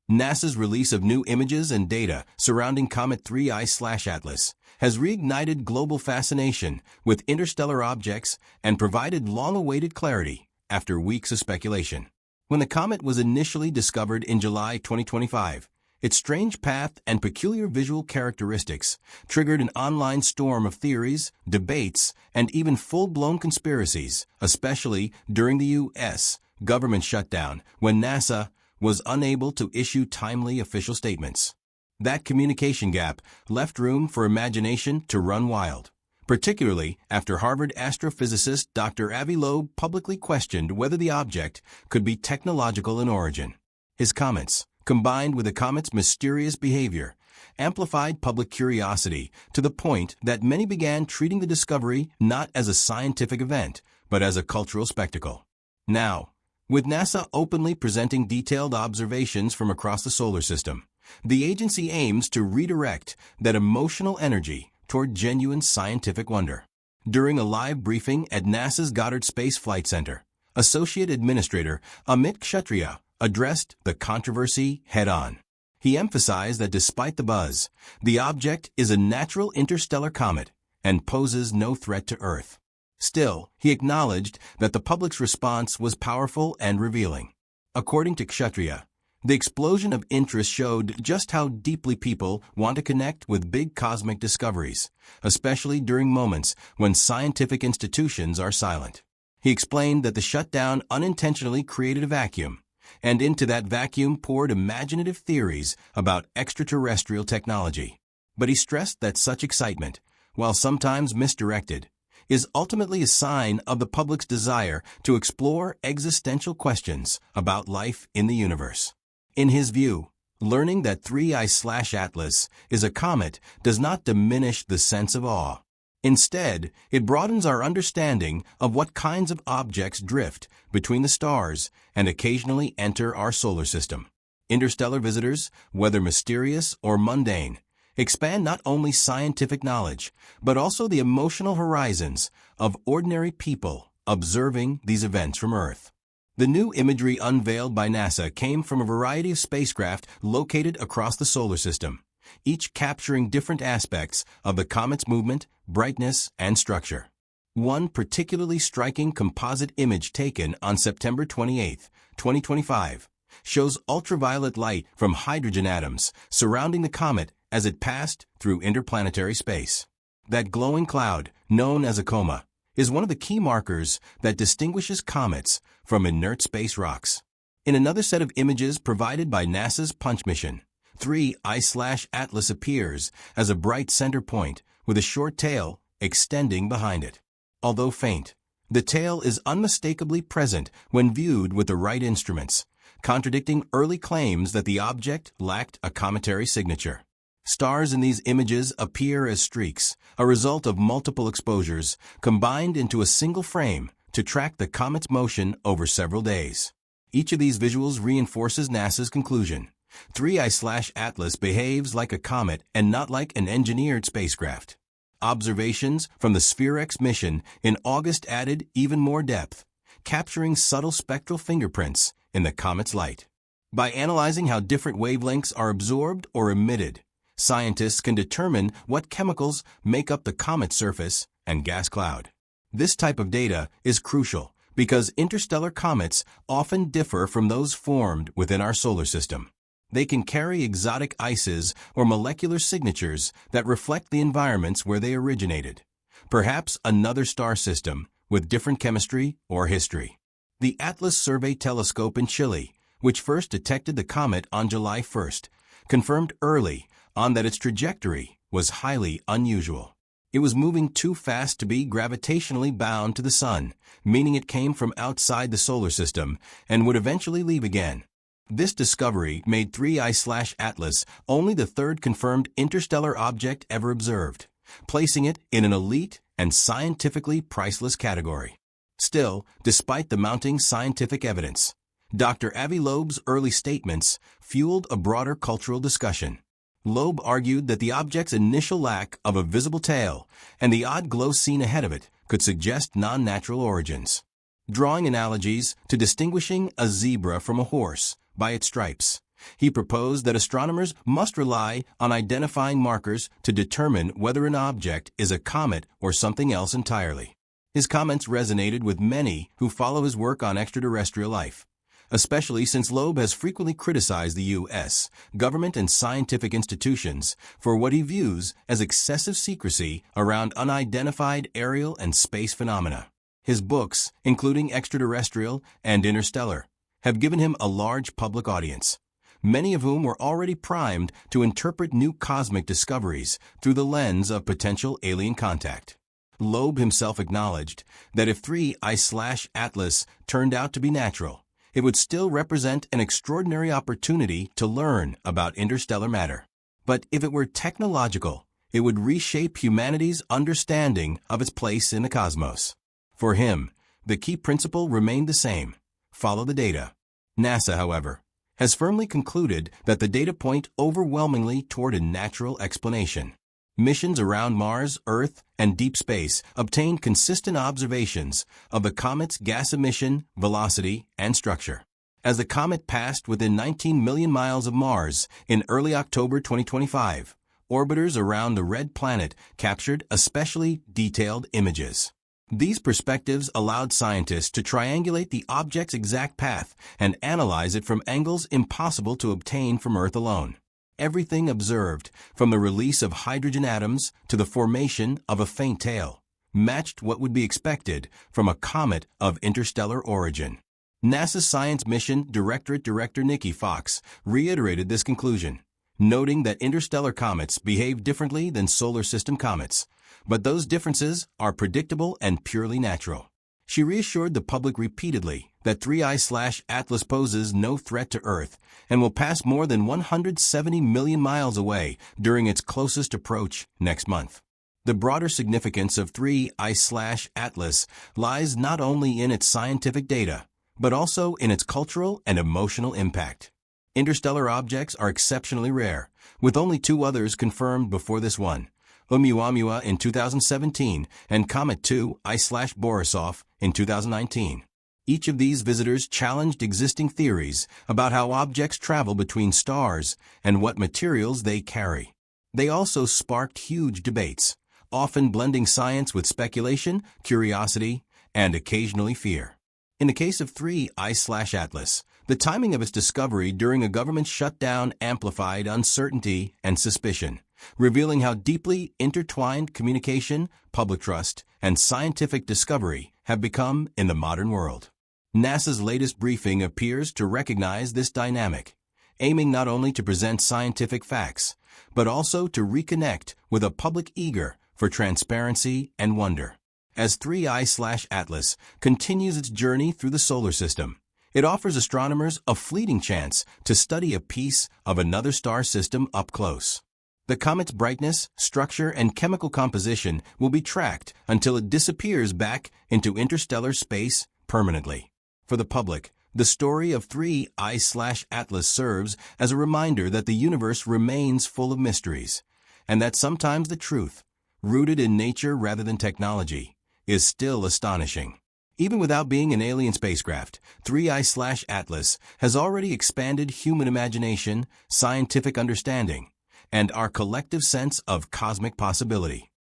NASA's release of new images and data surrounding Comet 3I/Atlas has reignited global fascination with interstellar objects and provided long-awaited clarity after weeks of speculation. When the comet was initially discovered in July 2025, its strange path and peculiar visual characteristics triggered an online storm of theories, debates, and even full-blown conspiracies, especially during the U.S. government shutdown when NASA was unable to issue timely official statements. That communication gap left room for imagination to run wild, particularly after Harvard astrophysicist Dr. Avi Loeb publicly questioned whether the object could be technological in origin. His comments, combined with the comet's mysterious behavior, amplified public curiosity to the point that many began treating the discovery not as a scientific event, but as a cultural spectacle. Now, with NASA openly presenting detailed observations from across the solar system, the agency aims to redirect that emotional energy toward genuine scientific wonder. During a live briefing at NASA's Goddard Space Flight Center, Associate Administrator Amit Kshatriya addressed the controversy head-on. He emphasized that despite the buzz, the object is a natural interstellar comet and poses no threat to Earth. Still, he acknowledged that the public's response was powerful and revealing. According to Kshatriya, the explosion of interest showed just how deeply people want to connect with big cosmic discoveries, especially during moments when scientific institutions are silent. He explained that the shutdown unintentionally created a vacuum, and into that vacuum poured imaginative theories about extraterrestrial technology. But he stressed that such excitement, while sometimes misdirected, is ultimately a sign of the public's desire to explore existential questions about life in the universe. In his view, learning that 3I/Atlas is a comet does not diminish the sense of awe. Instead, it broadens our understanding of what kinds of objects drift between the stars and occasionally enter our solar system. Interstellar visitors, whether mysterious or mundane, expand not only scientific knowledge, but also the emotional horizons of ordinary people observing these events from Earth. The new imagery unveiled by NASA came from a variety of spacecraft located across the solar system, each capturing different aspects of the comet's movement, brightness, and structure. One particularly striking composite image taken on September 28, 2025, shows ultraviolet light from hydrogen atoms surrounding the comet as it passed through interplanetary space. That glowing cloud, known as a coma, is one of the key markers that distinguishes comets from inert space rocks. In another set of images provided by NASA's Punch mission, 3I/Atlas appears as a bright center point with a short tail extending behind it. Although faint, the tail is unmistakably present when viewed with the right instruments, contradicting early claims that the object lacked a cometary signature. Stars in these images appear as streaks, a result of multiple exposures combined into a single frame to track the comet's motion over several days. Each of these visuals reinforces NASA's conclusion. 3I/Atlas behaves like a comet and not like an engineered spacecraft. Observations from the SphereX mission in August added even more depth, capturing subtle spectral fingerprints in the comet's light. By analyzing how different wavelengths are absorbed or emitted, scientists can determine what chemicals make up the comet's surface and gas cloud. This type of data is crucial because interstellar comets often differ from those formed within our solar system. They can carry exotic ices or molecular signatures that reflect the environments where they originated, perhaps another star system with different chemistry or history. The Atlas Survey Telescope in Chile, which first detected the comet on July 1st, confirmed early on that its trajectory was highly unusual. It was moving too fast to be gravitationally bound to the Sun, meaning it came from outside the solar system and would eventually leave again. This discovery made 3I/Atlas only the third confirmed interstellar object ever observed, placing it in an elite and scientifically priceless category. Still, despite the mounting scientific evidence, Dr. Avi Loeb's early statements fueled a broader cultural discussion. Loeb argued that the object's initial lack of a visible tail and the odd glow seen ahead of it could suggest non-natural origins. Drawing analogies to distinguishing a zebra from a horse by its stripes, He proposed that astronomers must rely on identifying markers to determine whether an object is a comet or something else entirely. His comments resonated with many who follow his work on extraterrestrial life, especially since Loeb has frequently criticized the U.S. government and scientific institutions for what he views as excessive secrecy around unidentified aerial and space phenomena. His books, including Extraterrestrial and Interstellar, have given him a large public audience, many of whom were already primed to interpret new cosmic discoveries through the lens of potential alien contact. Loeb himself acknowledged that if 3I/Atlas turned out to be natural, it would still represent an extraordinary opportunity to learn about interstellar matter. But if it were technological, it would reshape humanity's understanding of its place in the cosmos. For him, the key principle remained the same: follow the data. NASA, however, has firmly concluded that the data point overwhelmingly toward a natural explanation. Missions around Mars, Earth, and deep space obtained consistent observations of the comet's gas emission, velocity, and structure. As the comet passed within 19 million miles of Mars in early October 2025, orbiters around the red planet captured especially detailed images. These perspectives allowed scientists to triangulate the object's exact path and analyze it from angles impossible to obtain from Earth alone. Everything observed, from the release of hydrogen atoms to the formation of a faint tail, matched what would be expected from a comet of interstellar origin. NASA's Science Mission Director Nikki Fox reiterated this conclusion, noting that interstellar comets behave differently than solar system comets, but those differences are predictable and purely natural. She reassured the public repeatedly that 3I/Atlas poses no threat to Earth and will pass more than 170 million miles away during its closest approach next month. The broader significance of 3I/Atlas lies not only in its scientific data, but also in its cultural and emotional impact. Interstellar objects are exceptionally rare, with only 2 others confirmed before this one: Oumuamua in 2017 and Comet 2I/Borisov in 2019. Each of these visitors challenged existing theories about how objects travel between stars and what materials they carry. They also sparked huge debates, often blending science with speculation, curiosity, and occasionally fear. In the case of 3I/Atlas, the timing of its discovery during a government shutdown amplified uncertainty and suspicion, revealing how deeply intertwined communication, public trust, and scientific discovery have become in the modern world. NASA's latest briefing appears to recognize this dynamic, aiming not only to present scientific facts, but also to reconnect with a public eager for transparency and wonder. As 3I/Atlas continues its journey through the solar system, it offers astronomers a fleeting chance to study a piece of another star system up close. The comet's brightness, structure, and chemical composition will be tracked until it disappears back into interstellar space permanently. For the public, the story of 3I/Atlas serves as a reminder that the universe remains full of mysteries, and that sometimes the truth, rooted in nature rather than technology, is still astonishing. Even without being an alien spacecraft, 3I/Atlas has already expanded human imagination, scientific understanding, and our collective sense of cosmic possibility.